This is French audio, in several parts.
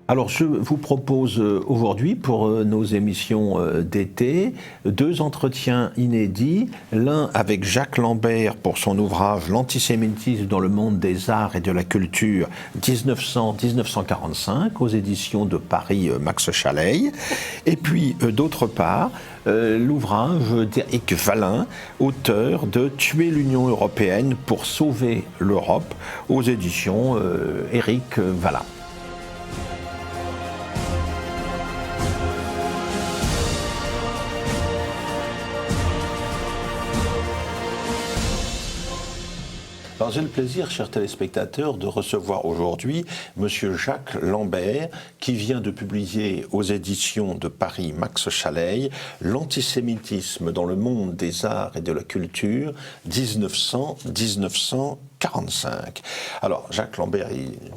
Alors, je vous propose aujourd'hui, pour nos émissions d'été, deux entretiens inédits. L'un avec Jacques Lambert pour son ouvrage L'antisémitisme dans le monde des arts et de la culture 1900-1945 aux éditions de Paris Max Chaleil. Et puis, d'autre part, l'ouvrage d'Éric Valin, auteur de Tuer l'Union européenne pour sauver l'Europe aux éditions Éric Valin. Alors, j'ai le plaisir, chers téléspectateurs, de recevoir aujourd'hui Monsieur Jacques Lambert, qui vient de publier aux éditions de Paris Max Chaleil L'antisémitisme dans le monde des arts et de la culture 1900-1945. Alors, Jacques Lambert,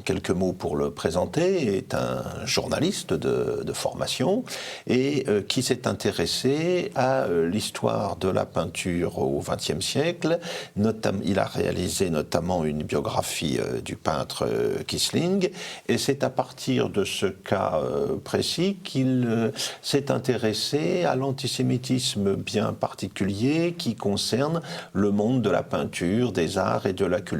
quelques mots pour le présenter, est un journaliste de formation et qui s'est intéressé à l'histoire de la peinture au XXe siècle. Il a réalisé notamment une biographie du peintre Kissling, et c'est à partir de ce cas précis qu'il s'est intéressé à l'antisémitisme bien particulier qui concerne le monde de la peinture, des arts et de la culture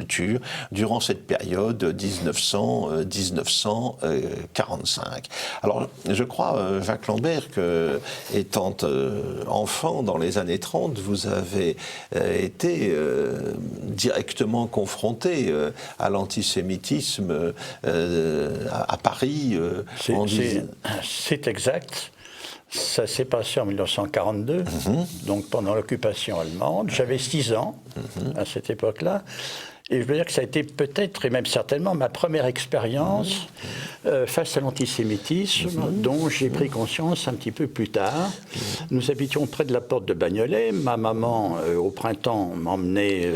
durant cette période 1900-1945. Alors, je crois, Jacques Lambert, que étant enfant dans les années 30, vous avez été directement confronté à l'antisémitisme à Paris. C'est exact. Ça s'est passé en 1942, donc pendant l'occupation allemande. J'avais 6 ans à cette époque-là. Et je veux dire que ça a été peut-être, et même certainement, ma première expérience face à l'antisémitisme, dont j'ai pris conscience un petit peu plus tard. Nous habitions près de la porte de Bagnolet. Ma maman, au printemps, m'emmenait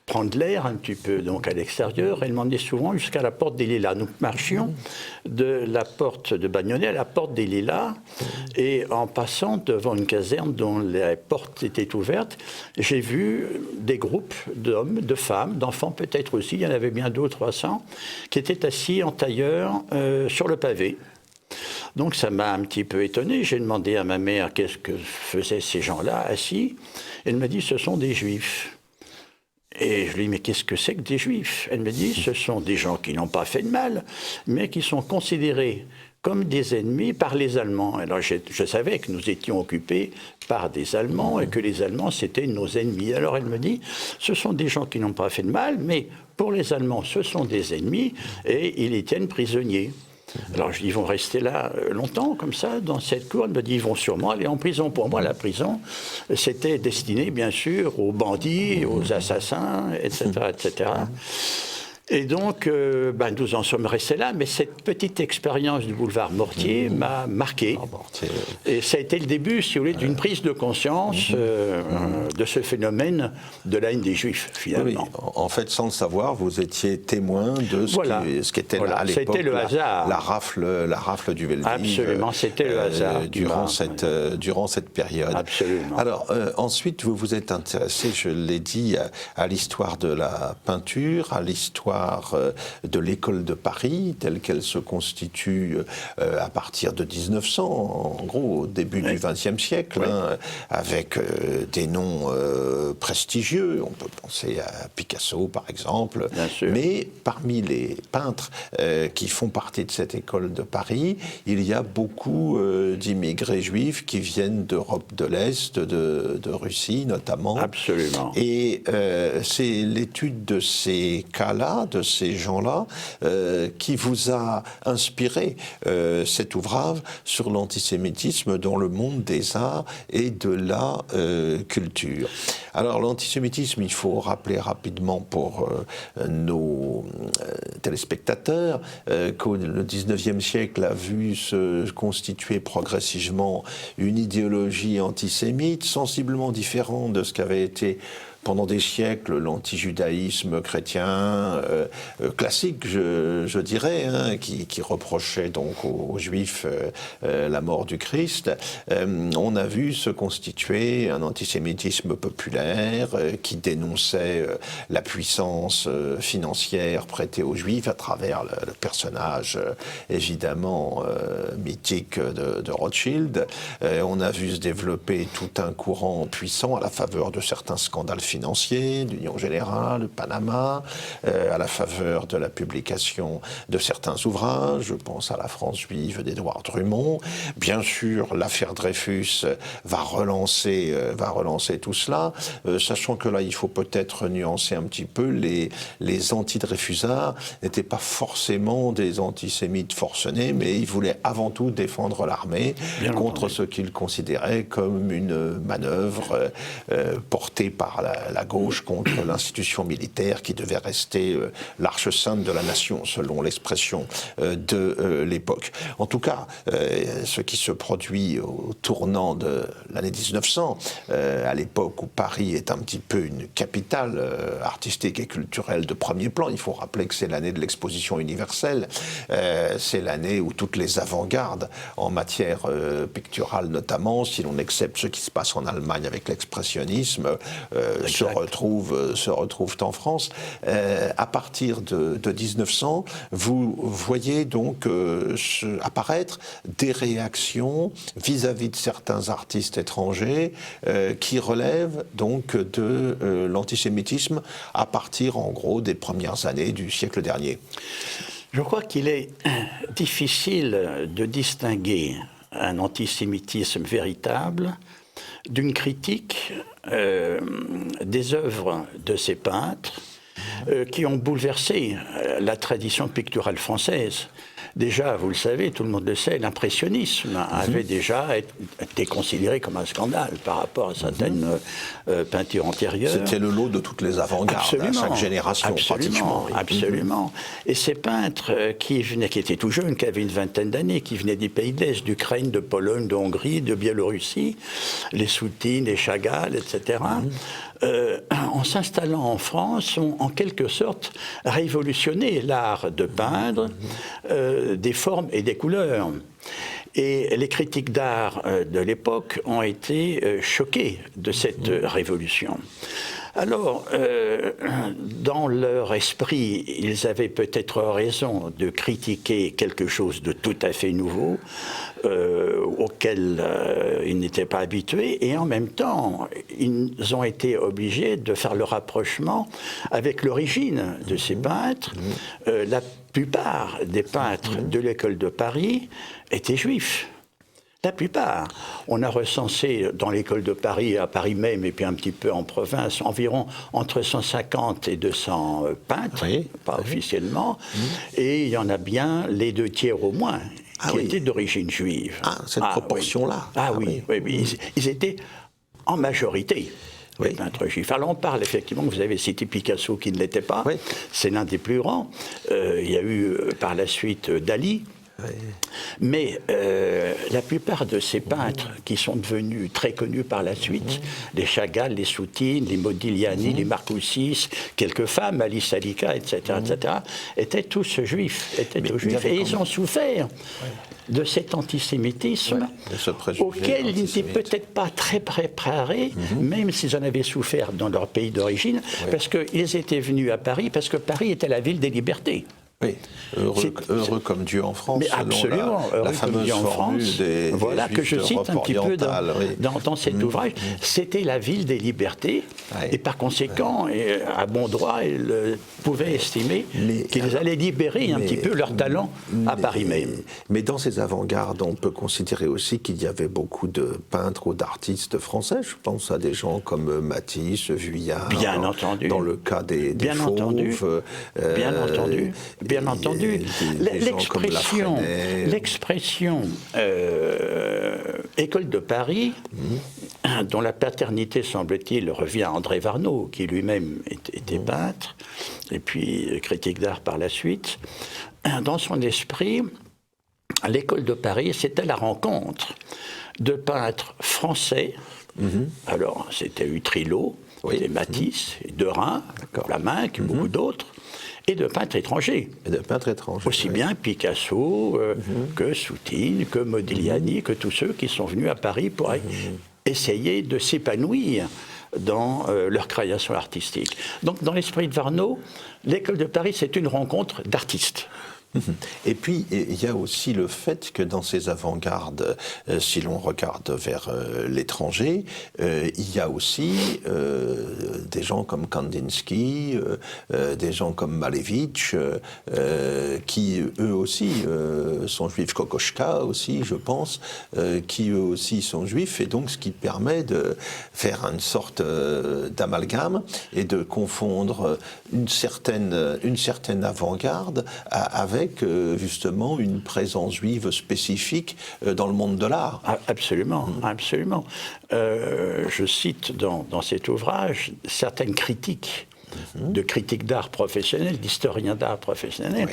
prendre l'air un petit peu donc à l'extérieur. Elle m'emmenait souvent jusqu'à la porte des Lilas. Nous marchions de la porte de Bagnolet à la porte des Lilas, et en passant devant une caserne dont les portes étaient ouvertes, j'ai vu des groupes d'hommes, de femmes, d'enfants peut-être aussi, il y en avait bien 200 ou 300, qui étaient assis en tailleur sur le pavé. Donc ça m'a un petit peu étonné. J'ai demandé à ma mère qu'est-ce que faisaient ces gens-là assis. Elle m'a dit ce sont des Juifs. Et je lui dis, mais qu'est-ce que c'est que des Juifs? Elle me dit, ce sont des gens qui n'ont pas fait de mal, mais qui sont considérés comme des ennemis par les Allemands. Alors je savais que nous étions occupés par des Allemands et que les Allemands, c'était nos ennemis. Alors elle me dit, ce sont des gens qui n'ont pas fait de mal, mais pour les Allemands, ce sont des ennemis et ils les tiennent prisonniers. Alors je dis, ils vont rester là longtemps, comme ça, dans cette cour. Elle me dit, ils vont sûrement aller en prison. Pour moi, la prison, c'était destiné, bien sûr, aux bandits, aux assassins, etc., etc. Et donc, nous en sommes restés là, mais cette petite expérience du boulevard Mortier m'a marqué. Et ça a été le début, si vous voulez, d'une prise de conscience de ce phénomène de la haine des Juifs, finalement. Oui, en fait, sans le savoir, vous étiez témoin de ce qui était à l'époque c'était le hasard. La rafle du Veldiv. Absolument, c'était le hasard. Durant cette période. Absolument. Alors, ensuite, vous vous êtes intéressé, je l'ai dit, à l'histoire de la peinture, à l'histoire de l'école de Paris, telle qu'elle se constitue à partir de 1900, en gros, au début du XXe siècle, avec des noms prestigieux. On peut penser à Picasso, par exemple. Mais parmi les peintres qui font partie de cette école de Paris, il y a beaucoup d'immigrés juifs qui viennent d'Europe de l'Est, de Russie notamment. Absolument. Et c'est l'étude de ces cas-là, de ces gens-là, qui vous a inspiré cet ouvrage sur l'antisémitisme dans le monde des arts et de la culture. Alors l'antisémitisme, il faut rappeler rapidement pour nos téléspectateurs que le XIXe siècle a vu se constituer progressivement une idéologie antisémite sensiblement différente de ce qu'avait été pendant des siècles, l'antijudaïsme chrétien classique, je dirais, hein, qui reprochait donc aux Juifs la mort du Christ, on a vu se constituer un antisémitisme populaire qui dénonçait la puissance financière prêtée aux Juifs à travers le personnage évidemment mythique de Rothschild. On a vu se développer tout un courant puissant à la faveur de certains scandales financiers, l'Union Générale, Panama, à la faveur de la publication de certains ouvrages, je pense à La France juive d'Édouard Drummond. Bien sûr, l'affaire Dreyfus va relancer tout cela, sachant que là, il faut peut-être nuancer un petit peu, les anti-Dreyfusards n'étaient pas forcément des antisémites forcenés, mais ils voulaient avant tout défendre l'armée contre ce qu'ils considéraient comme une manœuvre portée par la gauche contre l'institution militaire qui devait rester l'arche sainte de la nation, selon l'expression de l'époque. En tout cas, ce qui se produit au tournant de l'année 1900, à l'époque où Paris est un petit peu une capitale artistique et culturelle de premier plan, il faut rappeler que c'est l'année de l'exposition universelle, c'est l'année où toutes les avant-gardes en matière picturale notamment, si l'on accepte ce qui se passe en Allemagne avec l'expressionnisme, se retrouvent en France. À partir de 1900, vous voyez donc apparaître des réactions vis-à-vis de certains artistes étrangers qui relèvent donc de l'antisémitisme à partir en gros des premières années du siècle dernier. Je crois qu'il est difficile de distinguer un antisémitisme véritable d'une critique des œuvres de ces peintres qui ont bouleversé la tradition picturale française. Déjà, vous le savez, tout le monde le sait, l'impressionnisme avait déjà été considéré comme un scandale par rapport à certaines peintures antérieures. C'était le lot de toutes les avant-gardes, à chaque génération, pratiquement. Absolument. Et ces peintres qui étaient tout jeunes, qui avaient une vingtaine d'années, qui venaient des pays de l'Est, d'Ukraine, de Pologne, de Hongrie, de Biélorussie, les Soutine, les Chagall, etc., en s'installant en France, ont en quelque sorte révolutionné l'art de peindre des formes et des couleurs. Et les critiques d'art de l'époque ont été choqués de cette révolution. Alors, dans leur esprit, ils avaient peut-être raison de critiquer quelque chose de tout à fait nouveau, auquel ils n'étaient pas habitués, et en même temps, ils ont été obligés de faire le rapprochement avec l'origine de ces peintres. La plupart des peintres de l'école de Paris étaient juifs. La plupart. On a recensé dans l'école de Paris, à Paris même, et puis un petit peu en province, environ entre 150 et 200 peintres, pas officiellement, et il y en a bien les 2 tiers au moins qui étaient d'origine juive. Cette proportion-là. Oui. Ils étaient en majorité. Les peintres juifs. Alors on parle effectivement, vous avez cité Picasso qui ne l'était pas, c'est l'un des plus grands. Il y a eu par la suite Dali. Mais la plupart de ces peintres qui sont devenus très connus par la suite, les Chagall, les Soutine, les Modigliani, les Marcoussis, quelques femmes, Alice Alika, etc., étaient tous juifs. Et ils ont souffert de cet antisémitisme auquel ils n'étaient peut-être pas très préparés, même s'ils en avaient souffert dans leur pays d'origine, parce qu'ils étaient venus à Paris, parce que Paris était la ville des libertés. Oui, heureux comme Dieu en France. Mais absolument, la fameuse Dieu en France, voilà, que je cite un petit peu dans cet ouvrage. C'était la ville des libertés, et par conséquent, à bon droit, ils pouvaient estimer qu'ils allaient libérer un petit peu leur talent à Paris même. Mais dans ces avant-gardes, on peut considérer aussi qu'il y avait beaucoup de peintres ou d'artistes français. Je pense à des gens comme Matisse, Vuillard, dans le cas des Fauves. Bien entendu. L'expression école de Paris, dont la paternité, semble-t-il, revient à André Varnaud, qui lui-même était peintre, et puis critique d'art par la suite, dans son esprit, l'école de Paris, c'était la rencontre de peintres français. Alors, c'était Utrillo, Oui. Des Matisse, Derain, Vlaminck, beaucoup d'autres, et de peintres étrangers. Et de peintres étrangers. Aussi bien Picasso que Soutine, que Modigliani, que tous ceux qui sont venus à Paris pour essayer de s'épanouir dans leur création artistique. Donc, dans l'esprit de Warnaud, l'école de Paris, c'est une rencontre d'artistes. Et puis, il y a aussi le fait que dans ces avant-gardes, si l'on regarde vers l'étranger, il y a aussi des gens comme Kandinsky, des gens comme Malevich, qui eux aussi sont juifs, Kokoschka aussi, je pense, qui eux aussi sont juifs, et donc ce qui permet de faire une sorte d'amalgame et de confondre une certaine avant-garde avec justement une présence juive spécifique dans le monde de l'art. Absolument, absolument. Je cite dans cet ouvrage certaines critiques de critiques d'art professionnels, d'historiens d'art professionnels,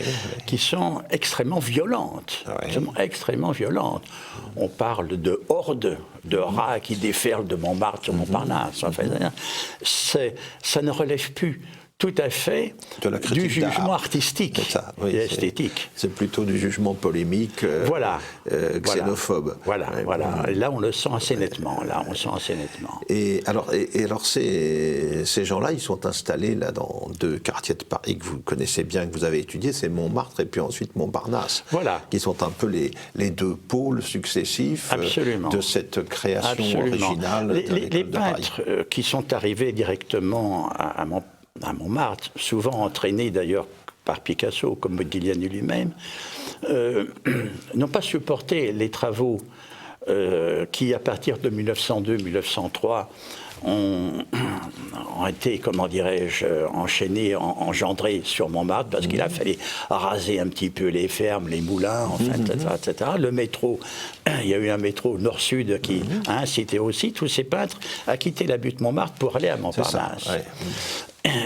qui sont extrêmement violentes. Extrêmement violentes. On parle de hordes de rats qui déferlent de Montmartre sur Montparnasse. Enfin, ça ne relève plus tout à fait du jugement artistique et esthétique. C'est plutôt du jugement polémique, xénophobe. Voilà. Et là, on le sent assez nettement. Et alors ces gens-là, ils sont installés là dans deux quartiers de Paris que vous connaissez bien, que vous avez étudiés, c'est Montmartre et puis ensuite Montparnasse, qui sont un peu les deux pôles successifs de cette création originale. Les peintres qui sont arrivés directement à Montmartre, souvent entraînés d'ailleurs par Picasso, comme Modigliani lui-même, n'ont pas supporté les travaux qui, à partir de 1902-1903, ont été, comment dirais-je, enchaînés, engendrés sur Montmartre, parce qu'il a fallu raser un petit peu les fermes, les moulins, enfin, etc. Le métro, il y a eu un métro nord-sud qui a incité aussi tous ces peintres à quitter la butte Montmartre pour aller à Montparnasse.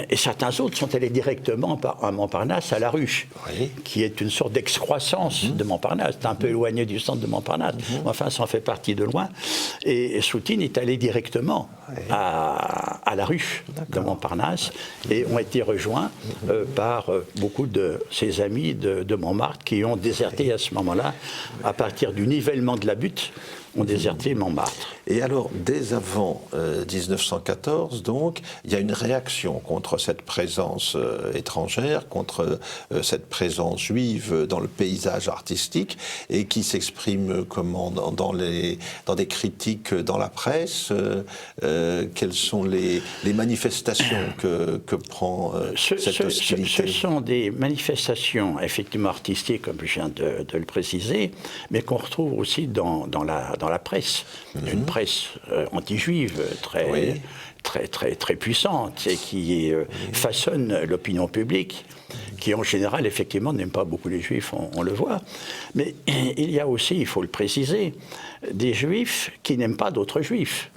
Et certains autres sont allés directement à Montparnasse, à la Ruche, qui est une sorte d'excroissance de Montparnasse. C'est un peu éloigné du centre de Montparnasse. Enfin, ça en fait partie de loin. Et Soutine est allé directement à la Ruche de Montparnasse et ont été rejoints par beaucoup de ses amis de Montmartre qui ont déserté à ce moment-là, à partir du nivellement de la butte, ont déserté Montmartre. Et alors, dès avant 1914, donc, il y a une réaction contre cette présence étrangère, contre cette présence juive dans le paysage artistique, et qui s'exprime comment dans des critiques dans la presse. Quelles sont les manifestations que prend cette hostilité? Ce sont des manifestations effectivement artistiques, comme je viens de le préciser, mais qu'on retrouve aussi dans la presse, une presse anti-juive très puissante et qui façonne l'opinion publique, qui en général effectivement n'aime pas beaucoup les juifs, on le voit. Mais il y a aussi, il faut le préciser, des juifs qui n'aiment pas d'autres juifs.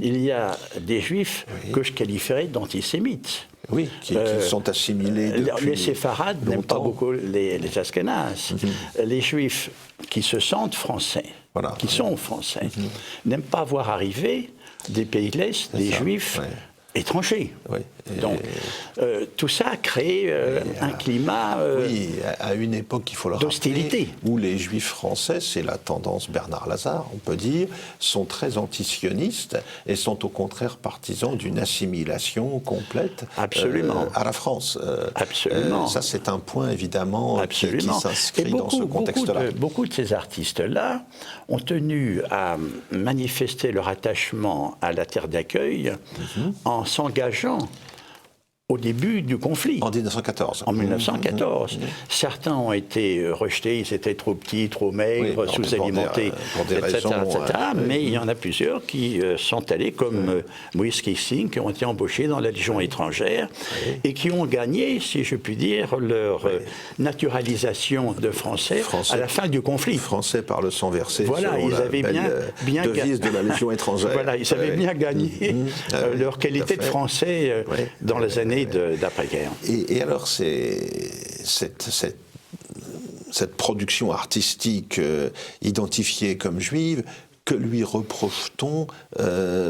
Il y a des juifs que je qualifierais d'antisémites. Oui, qui sont assimilés depuis les séfarades n'aiment pas beaucoup les Ashkénazes. Les juifs qui se sentent français, qui sont français, n'aiment pas voir arriver des pays de l'Est, des juifs étrangers. Donc, tout ça a créé un climat à une époque, il faut le rappeler, où les juifs français, c'est la tendance Bernard Lazare, on peut dire, sont très antisionistes et sont au contraire partisans d'une assimilation complète à la France. Ça, c'est un point, évidemment, qui s'inscrit dans ce contexte-là. Beaucoup de ces artistes-là ont tenu à manifester leur attachement à la terre d'accueil en s'engageant au début du conflit. En 1914. En 1914. Certains ont été rejetés, ils étaient trop petits, trop maigres, sous-alimentés, etc. Mais il y en a plusieurs qui sont allés, comme Moïse Kissing, qui ont été embauchés dans la Légion étrangère et qui ont gagné, si je puis dire, leur naturalisation de français à la fin du conflit. Français par le sang versé. Voilà, ils avaient bien devise de la Légion étrangère. Voilà, ils avaient bien gagné leur qualité de français dans les années d'après-guerre. Et alors, cette production artistique identifiée comme juive que lui reproche-t-on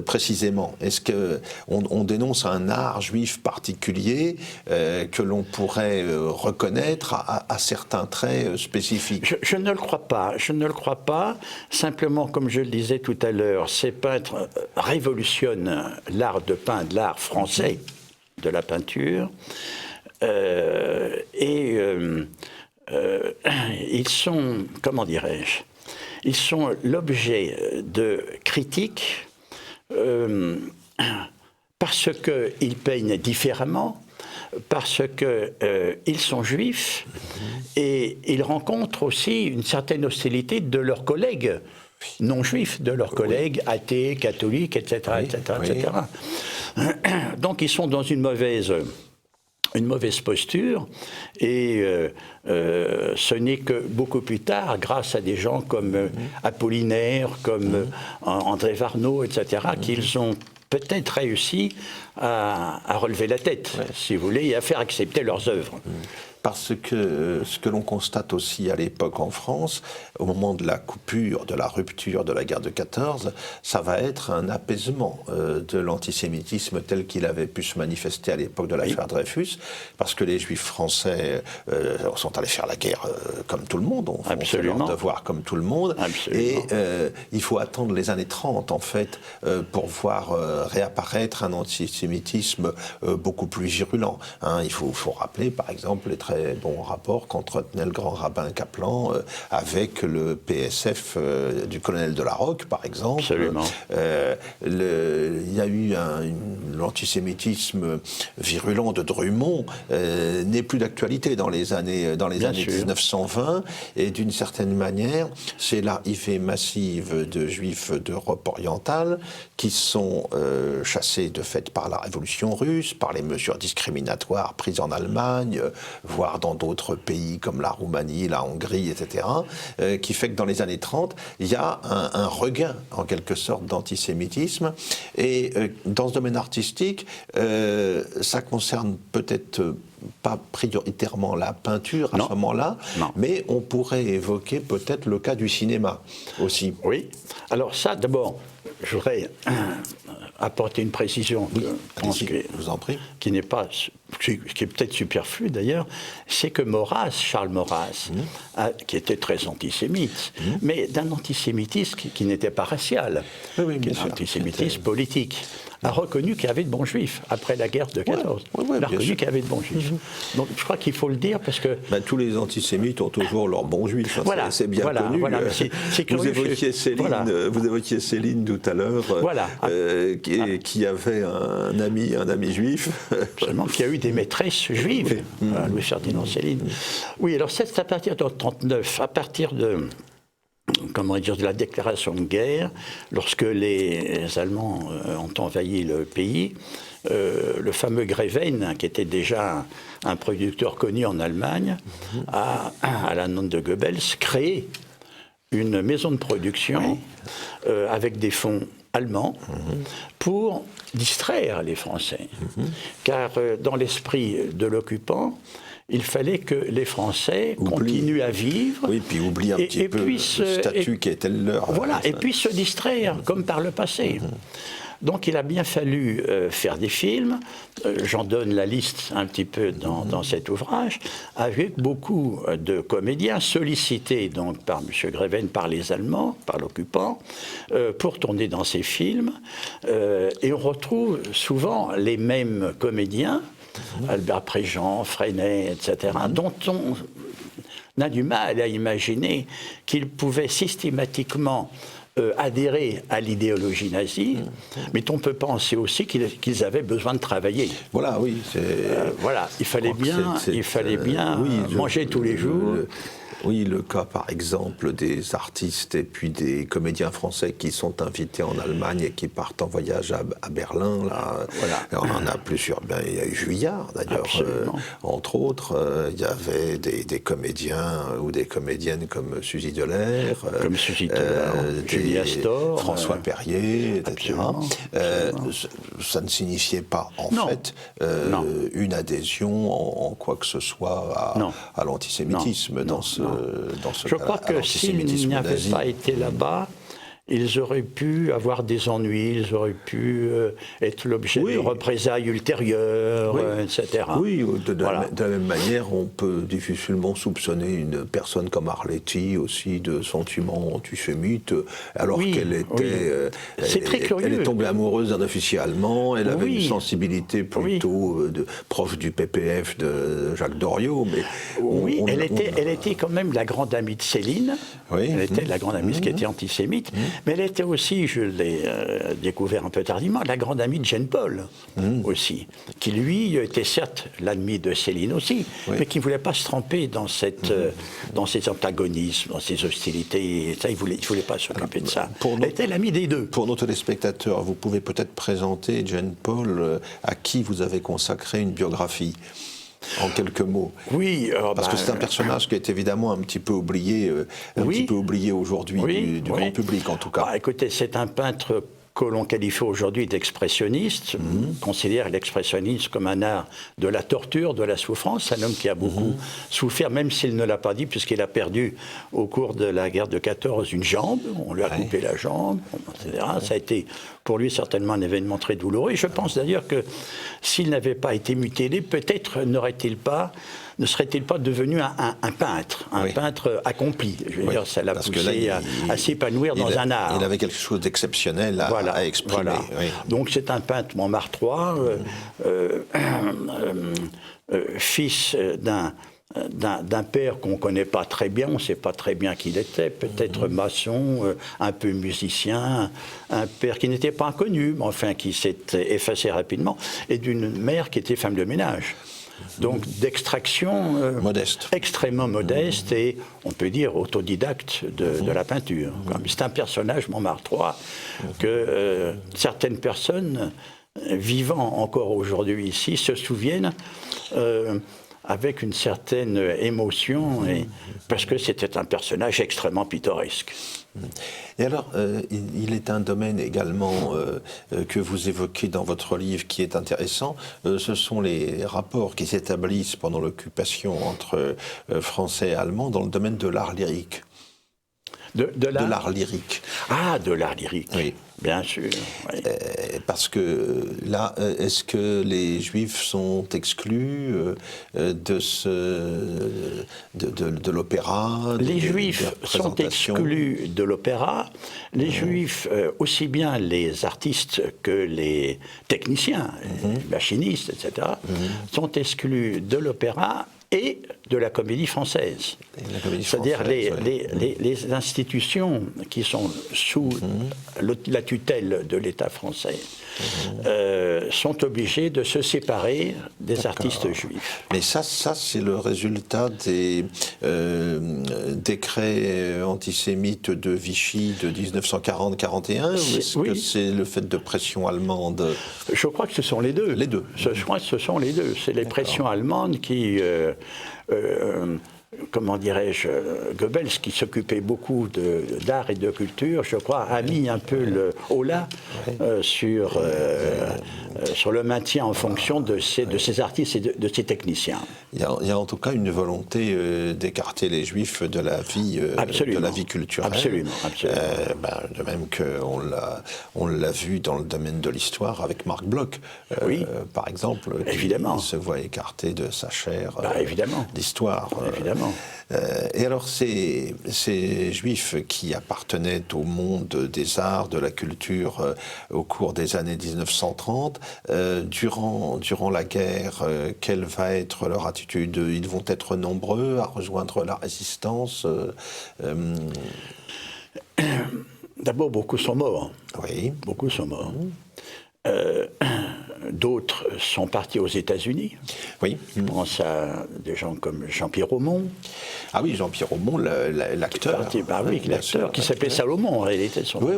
précisément? Est-ce qu'on dénonce un art juif particulier que l'on pourrait reconnaître à certains traits spécifiques? Je ne le crois pas. Je ne le crois pas. Simplement, comme je le disais tout à l'heure, ces peintres révolutionnent l'art de peindre, l'art français de la peinture. Ils sont, comment dirais-je, ils sont l'objet de critiques parce qu'ils peignent différemment, parce qu'ils sont juifs, et ils rencontrent aussi une certaine hostilité de leurs collègues non juifs, de leurs collègues athées, catholiques, etc. etc. Donc ils sont dans une mauvaise posture, et ce n'est que beaucoup plus tard, grâce à des gens comme Apollinaire, comme André Varnaud, etc., qu'ils ont peut-être réussi à relever la tête, si vous voulez, et à faire accepter leurs œuvres. Parce que ce que l'on constate aussi à l'époque en France, au moment de la coupure, de la rupture de la guerre de 14, ça va être un apaisement de l'antisémitisme tel qu'il avait pu se manifester à l'époque de l'affaire Dreyfus, parce que les Juifs français sont allés faire la guerre comme tout le monde, ont fait leur devoir comme tout le monde, et il faut attendre les années 30 en fait pour voir réapparaître un antisémitisme beaucoup plus virulent. Hein. Il faut rappeler par exemple les très bons rapports qu'entretenait le grand rabbin Kaplan avec le PSF du colonel de la Roque, par exemple. Absolument. Il y a eu l'antisémitisme virulent de Drummond n'est plus d'actualité dans les années 1920, et d'une certaine manière, c'est l'arrivée massive de Juifs d'Europe orientale qui sont chassés de fait par la révolution russe, par les mesures discriminatoires prises en Allemagne, voire dans d'autres pays comme la Roumanie, la Hongrie, etc., qui fait que dans les années 30, il y a un regain, en quelque sorte, d'antisémitisme. Et dans ce domaine artistique, ça concerne peut-être pas prioritairement la peinture à ce moment-là, mais on pourrait évoquer peut-être le cas du cinéma aussi. Oui. Alors ça, d'abord, je voudrais apporter une précision je vous en prie. qui n'est pas, qui est peut-être superflue d'ailleurs, c'est que Maurras, Charles Maurras, qui était très antisémite, mais d'un antisémitisme qui n'était pas racial, qui est un antisémitisme politique, a reconnu qu'il y avait de bons juifs après la guerre de 14. Il a reconnu qu'il y avait de bons juifs. Donc je crois qu'il faut le dire parce que... tous les antisémites ont toujours leurs bons juifs, hein, c'est bien connu. Vous évoquiez Céline tout à l'heure, qui avait un ami juif. Absolument, qui a eu des maîtresses juives, Louis-Ferdinand Céline. Oui, alors c'est à partir de 1939, à partir de... comment dire, de la déclaration de guerre, lorsque les Allemands ont envahi le pays, le fameux Greven, qui était déjà un producteur connu en Allemagne, à la demande de Goebbels, créé une maison de production avec des fonds allemands pour distraire les Français. Car dans l'esprit de l'occupant, il fallait que les Français continuent à vivre. Oui, puis oublient un petit peu le statut qui était le leur. Voilà, et puis se distraire, comme par le passé. Donc il a bien fallu faire des films, j'en donne la liste un petit peu dans cet ouvrage, avec beaucoup de comédiens sollicités donc par M. Greven, par les Allemands, par l'occupant, pour tourner dans ces films. Et on retrouve souvent les mêmes comédiens, Albert Préjean, Freinet, etc., dont on a du mal à imaginer qu'ils pouvaient systématiquement adhérer à l'idéologie nazie, mais on peut penser aussi qu'ils avaient besoin de travailler. Voilà, oui. Voilà, il fallait bien manger tous les jours. Oui, le cas par exemple des artistes et puis des comédiens français qui sont invités en Allemagne et qui partent en voyage à Berlin. Là, on en a plusieurs. Il y a eu Juillard d'ailleurs, entre autres. Il y avait des comédiens ou des comédiennes comme Suzy Delair, Julie Astor, François Perrier, etc. Ça ne signifiait pas en fait une adhésion en quoi que ce soit à l'antisémitisme dans ce Je crois que s'il n'avait pas été là-bas, ils auraient pu avoir des ennuis, ils auraient pu être l'objet de représailles ultérieures, etc. Oui, de la même manière, on peut difficilement soupçonner une personne comme Arletty aussi de sentiments antisémites, alors qu'elle était... c'est très curieux. Elle est tombée amoureuse d'un officier allemand, elle avait une sensibilité plutôt de proche du PPF de Jacques Doriot, mais... Elle était quand même la grande amie de Céline, elle était la grande amie qui était antisémite, mais elle était aussi, je l'ai découvert un peu tardivement, la grande amie de Jean Paul aussi, qui lui était certes l'ami de Céline aussi, mais qui ne voulait pas se tremper dans ces antagonismes, dans ces hostilités, ça, il ne voulait pas s'occuper de ça. Elle était l'ami des deux. Pour nos téléspectateurs, vous pouvez peut-être présenter Jean Paul, à qui vous avez consacré une biographie. En quelques mots. Oui. Parce que c'est un personnage qui est évidemment un petit peu oublié, aujourd'hui du grand public en tout cas. Écoutez, c'est un peintre que l'on qualifie aujourd'hui d'expressionniste, considère l'expressionnisme comme un art de la torture, de la souffrance, un homme qui a beaucoup souffert, même s'il ne l'a pas dit, puisqu'il a perdu au cours de la guerre de 14 une jambe, on lui a coupé la jambe, etc. Ça a été pour lui certainement un événement très douloureux, et je pense d'ailleurs que s'il n'avait pas été mutilé, peut-être ne serait-il pas devenu un peintre, peintre accompli. Je veux dire, ça l'a poussé à s'épanouir dans un art. Il avait quelque chose d'exceptionnel à exprimer. Voilà. Oui. Donc c'est un peintre montmartrois, fils d'un père qu'on ne connaît pas très bien, on ne sait pas très bien qui il était, peut-être maçon, un peu musicien, un père qui n'était pas inconnu, mais enfin qui s'est effacé rapidement, et d'une mère qui était femme de ménage. Donc d'extraction modeste, extrêmement modeste et on peut dire autodidacte de la peinture. C'est un personnage montmartrois que certaines personnes vivant encore aujourd'hui ici se souviennent avec une certaine émotion, parce que c'était un personnage extrêmement pittoresque. Et alors, il est un domaine également que vous évoquez dans votre livre qui est intéressant. Ce sont les rapports qui s'établissent pendant l'occupation entre Français et Allemands dans le domaine de l'art lyrique. De l'art lyrique. Ah, de l'art lyrique. Oui. Bien sûr. Oui. Parce que là, est-ce que les Juifs sont exclus de l'opéra? Les Juifs sont exclus de l'opéra. Les Juifs, aussi bien les artistes que les techniciens, les machinistes, etc., sont exclus de l'opéra et de la comédie française. C'est-à-dire les institutions qui sont sous la tutelle de l'État français sont obligées de se séparer des artistes juifs. Mais ça c'est le résultat des décrets antisémites de Vichy de 1940-41 ou est-ce que c'est le fait de pression allemande? Je crois que ce sont les deux. Les deux. Je crois que ce sont les deux. C'est les pressions allemandes qui... comment dirais-je, Goebbels, qui s'occupait beaucoup d'art et de culture, je crois, a mis un peu le holà sur le maintien en fonction de ces artistes et de ces techniciens. Il y a en tout cas une volonté d'écarter les Juifs de la vie culturelle. Absolument. De même qu'on l'a vu dans le domaine de l'histoire avec Marc Bloch, par exemple, qui se voit écarté de sa chaire d'histoire. Évidemment. Et alors, ces Juifs qui appartenaient au monde des arts, de la culture au cours des années 1930, durant la guerre, quelle va être leur attitude? Ils vont être nombreux à rejoindre la résistance? D'abord, beaucoup sont morts. Oui. Beaucoup sont morts. D'autres sont partis aux États-Unis. Oui. Je pense à des gens comme Jean-Pierre Aumont. Ah oui, Jean-Pierre Aumont, l'acteur. L'acteur qui s'appelait Salomon en réalité. Oui.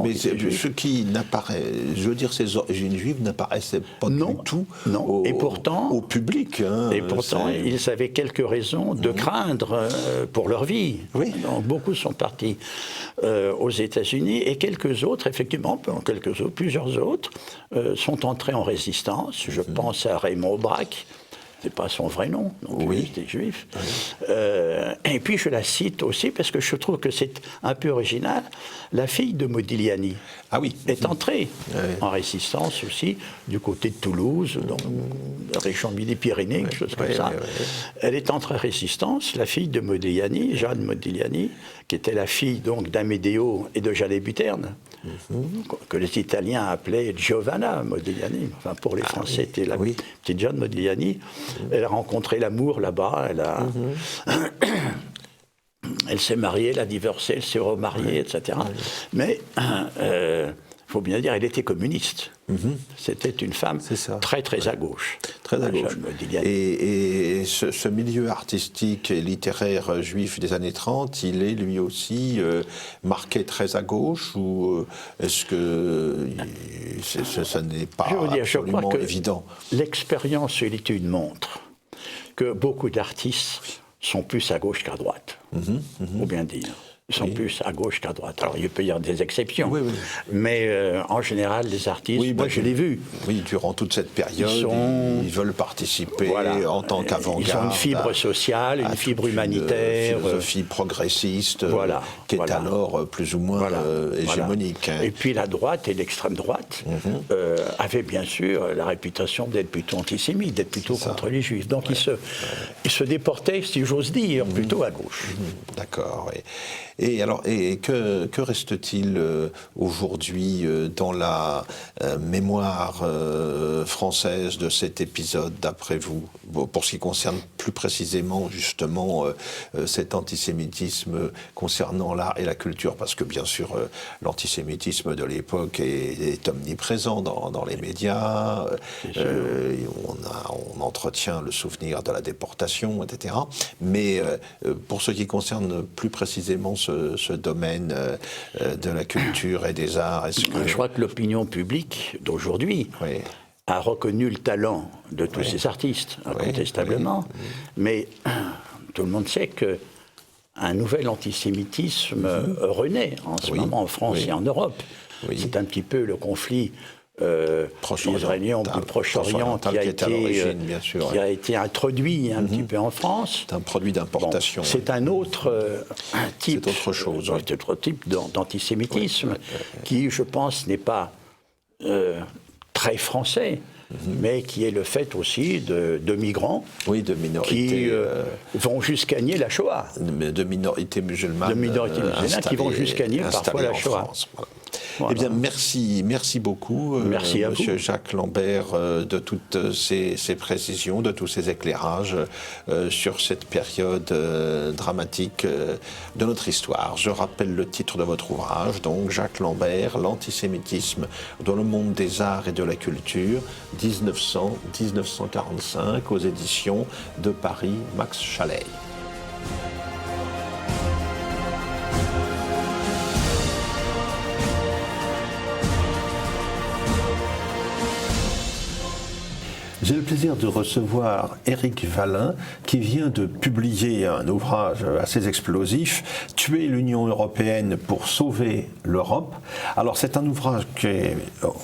Mais ce qui n'apparaît, je veux dire, ces origines juives n'apparaissaient pas du tout au public. Et pourtant, ils avaient quelques raisons de craindre pour leur vie. Oui. Donc, beaucoup sont partis aux États-Unis et quelques autres, effectivement, plusieurs autres, sont entrés en résistance. Je pense à Raymond Aubrac, c'était pas son vrai nom, donc Oui. c'était juif. Et puis je la cite aussi parce que je trouve que c'est un peu original. La fille de Modigliani Ah oui. est entrée en résistance aussi du côté de Toulouse, dans la région Midi-Pyrénées, quelque chose comme ça. Elle est entrée en résistance, la fille de Modigliani, Jeanne Modigliani, qui était la fille donc d'Amedeo et de Jalais Buterne, que les Italiens appelaient Giovanna Modigliani. Enfin, pour les Français, c'était la petite Jeanne Modigliani. Elle a rencontré l'amour là-bas. Elle s'est mariée, elle a divorcé, elle s'est remariée, etc. Mais il faut bien dire, elle était communiste. C'était une femme très, très à gauche. Très à gauche. Et ce milieu artistique et littéraire juif des années 30, il est lui aussi marqué très à gauche, ou est-ce que ça n'est pas absolument évident? L'expérience et l'étude montrent que beaucoup d'artistes sont plus à gauche qu'à droite, faut bien dire. Ils sont plus à gauche qu'à droite. Alors, il peut y avoir des exceptions, mais en général, les artistes, moi je l'ai vu. Oui, durant toute cette période, ils veulent participer en tant qu'avant-garde. Ils ont une fibre sociale, une fibre humanitaire. Une philosophie progressiste qui est alors plus ou moins hégémonique. Et puis la droite et l'extrême droite avaient bien sûr la réputation d'être plutôt antisémites, d'être plutôt contre les juifs. Donc ils se déportaient, si j'ose dire, plutôt à gauche. D'accord, oui. Et alors, que reste-t-il aujourd'hui dans la mémoire française de cet épisode, d'après vous, pour ce qui concerne plus précisément justement cet antisémitisme concernant l'art et la culture? Parce que bien sûr, l'antisémitisme de l'époque est omniprésent dans les médias. On entretient le souvenir de la déportation, etc. Mais pour ce qui concerne plus précisément ce domaine de la culture et des arts, je crois que l'opinion publique d'aujourd'hui a reconnu le talent de tous ces artistes, incontestablement, mais tout le monde sait qu'un nouvel antisémitisme renaît en ce moment en France et en Europe. C'est un petit peu le conflit israélien du Proche-Orient qui a été introduit un petit peu en France. C'est un produit d'importation. Bon, c'est un autre type. C'est autre chose. C'est autre type d'antisémitisme qui, je pense, n'est pas très français. Mais qui est le fait aussi de migrants de minorités qui vont jusqu'à nier la Shoah. De minorités musulmanes. Qui vont jusqu'à nier parfois la Shoah. Voilà. Eh bien, merci beaucoup, Monsieur Jacques Lambert, de toutes ces précisions, de tous ces éclairages sur cette période dramatique de notre histoire. Je rappelle le titre de votre ouvrage, donc Jacques Lambert, l'antisémitisme dans le monde des arts et de la culture, 1900-1945, aux éditions de Paris, Max Chaleil. J'ai le plaisir de recevoir Éric Valin, qui vient de publier un ouvrage assez explosif, « Tuer l'Union européenne pour sauver l'Europe ». Alors c'est un ouvrage qui est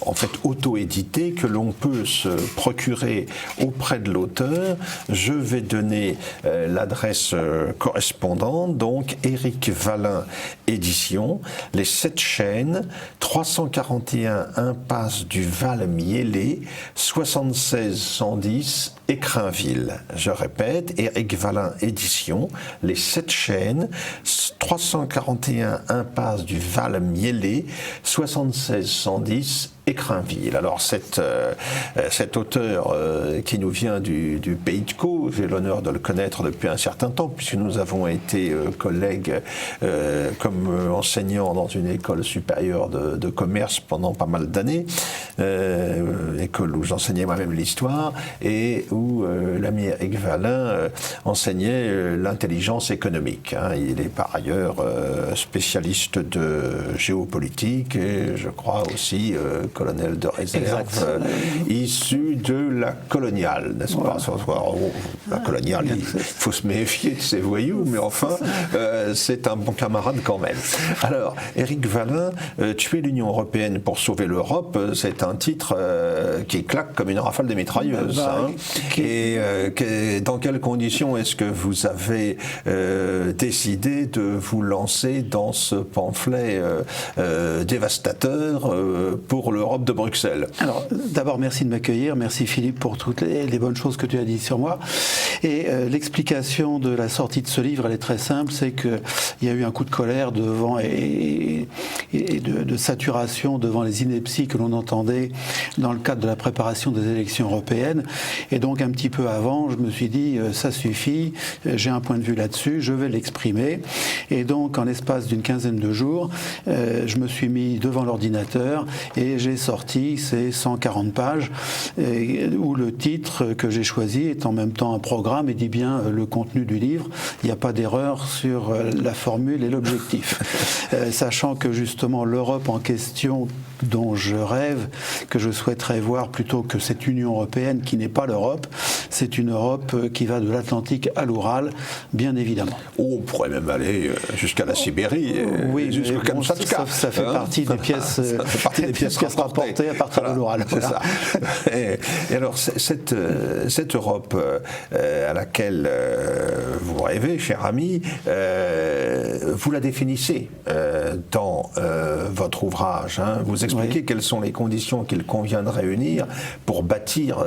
en fait auto-édité, que l'on peut se procurer auprès de l'auteur. Je vais donner l'adresse correspondante, donc Éric Valin Édition, les 7 Chênes, 341 impasse du Val-Miellé, 76 110 Écrainville. Je répète, Éric Valin Édition, les 7 Chênes, 341 impasse du Val-Miellé, 76 110 Écrainville. Alors cet auteur qui nous vient du Pays de Caux, j'ai l'honneur de le connaître depuis un certain temps, puisque nous avons été collègues comme enseignants dans une école supérieure de commerce pendant pas mal d'années, école où j'enseignais moi-même l'histoire, et où l'ami Éric Valin enseignait l'intelligence économique. Il est par ailleurs spécialiste de géopolitique et je crois aussi colonel de réserve, issu de la coloniale, n'est-ce pas? La coloniale, il faut se méfier de ces voyous, mais enfin, c'est un bon camarade quand même. Alors, Éric Valin, Tuer l'Union européenne pour sauver l'Europe, c'est un titre qui claque comme une rafale de mitrailleuse. Et dans quelles conditions est-ce que vous avez décidé de vous lancer dans ce pamphlet dévastateur pour l'Europe de Bruxelles? Alors, d'abord, merci de m'accueillir. Merci Philippe pour toutes les bonnes choses que tu as dites sur moi. Et l'explication de la sortie de ce livre, elle est très simple, c'est qu'il y a eu un coup de colère devant et de saturation devant les inepties que l'on entendait dans le cadre de la préparation des élections européennes. Et donc, un petit peu avant, je me suis dit, ça suffit, j'ai un point de vue là-dessus, je vais l'exprimer. Et donc, en l'espace d'une quinzaine de jours, je me suis mis devant l'ordinateur et j'ai sorti ces 140 pages où le titre que j'ai choisi est en même temps un programme et dit bien le contenu du livre. Il n'y a pas d'erreur sur la formule et l'objectif. Sachant que justement l'Europe en question dont je rêve, que je souhaiterais voir plutôt que cette Union européenne qui n'est pas l'Europe, c'est une Europe qui va de l'Atlantique à l'Oural, bien évidemment. Oh, on pourrait même aller jusqu'à la Sibérie, oui, jusqu'à Kamchatka. Ça fait partie des pièces, rapportées à partir de l'Oural. C'est ça. Et alors, cette Europe à laquelle vous rêvez, cher ami, vous la définissez dans votre ouvrage. Hein. Vous expliquez quelles sont les conditions qu'il convient de réunir pour bâtir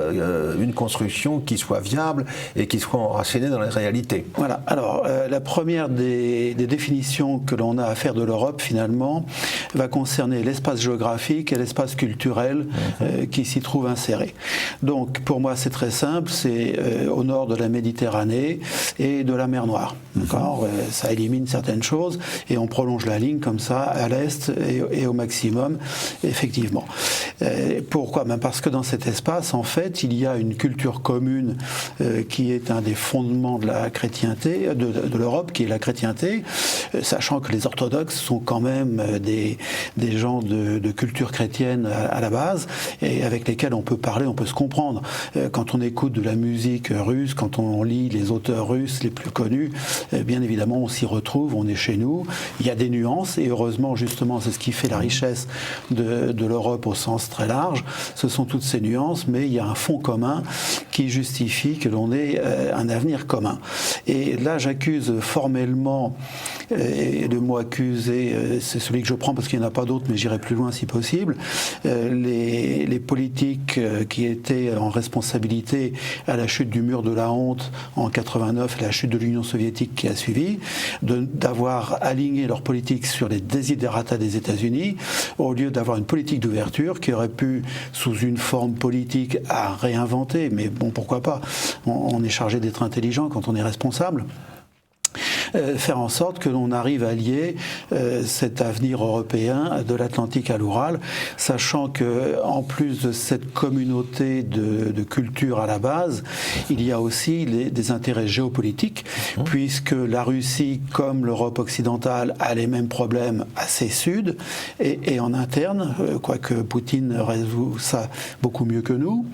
une construction qui soit viable et qui soit enracinée dans la réalité. Voilà. Alors, la première des définitions que l'on a à faire de l'Europe, finalement, va concerner l'espace géographique et l'espace culturel qui s'y trouve inséré. Donc, pour moi, c'est très simple. C'est au nord de la Méditerranée et de la mer Noire. D'accord ? Ça élimine certaines choses et on prolonge la ligne comme ça à l'est et au maximum, effectivement. Pourquoi ? Parce que dans cet espace, en fait, il y a une culture commune qui est un des fondements de la chrétienté, de l'Europe, qui est la chrétienté, sachant que les orthodoxes sont quand même des gens de culture chrétienne à la base et avec lesquels on peut parler, on peut se comprendre. Quand on écoute de la musique russe, quand on lit les auteurs russes les plus connus, bien évidemment, on s'y retrouve, on est chez nous. Il y a des nuances et heureusement, justement, c'est ce qui fait la richesse de l'Europe au sens très large. Ce sont toutes ces nuances, mais il y a un fond commun qui justifie que l'on ait un avenir commun. Et là, j'accuse formellement, et le mot accuser, c'est celui que je prends parce qu'il n'y en a pas d'autres, mais j'irai plus loin si possible, les politiques qui étaient en responsabilité à la chute du mur de la honte en 89 et la chute de l'Union soviétique qui a suivi, d'avoir aligné leur politique sur les desiderata des États-Unis au lieu d'avoir une politique d'ouverture qui aurait pu, sous une forme politique à réinventer, mais bon, pourquoi pas, on est chargé d'être intelligent quand on est responsable, faire en sorte que l'on arrive à lier cet avenir européen de l'Atlantique à l'Oural, sachant que en plus de cette communauté de culture à la base, il y a aussi des intérêts géopolitiques, puisque la Russie, comme l'Europe occidentale, a les mêmes problèmes assez sud et en interne, quoique Poutine résout ça beaucoup mieux que nous.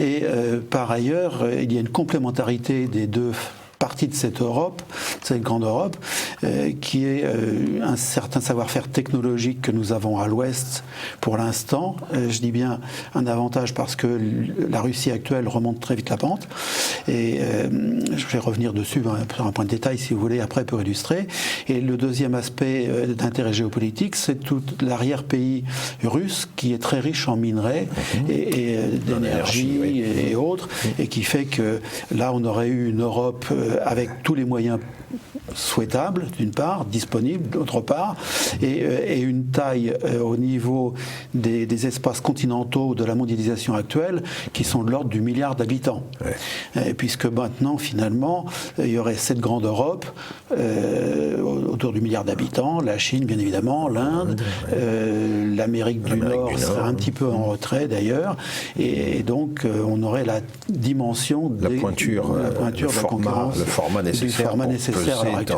Et par ailleurs, il y a une complémentarité des deux partie de cette Europe, cette grande Europe, qui est un certain savoir-faire technologique que nous avons à l'Ouest pour l'instant. Je dis bien un avantage parce que la Russie actuelle remonte très vite la pente. Et je vais revenir dessus sur un point de détail, si vous voulez, après pour illustrer. Et le deuxième aspect d'intérêt géopolitique, c'est tout l'arrière-pays russe qui est très riche en minerais et d'énergie et autres, et qui fait que là, on aurait eu une Europe avec tous les moyens souhaitables, d'une part, disponibles, d'autre part, et une taille au niveau des espaces continentaux de la mondialisation actuelle qui sont de l'ordre du milliard d'habitants. Puisque maintenant, finalement, il y aurait cette grande Europe autour du milliard d'habitants, la Chine, bien évidemment, l'Inde, l'Amérique du Nord serait un petit peu en retrait d'ailleurs, et donc on aurait la dimension la pointure de la concurrence, le format nécessaire à l'heure actuelle.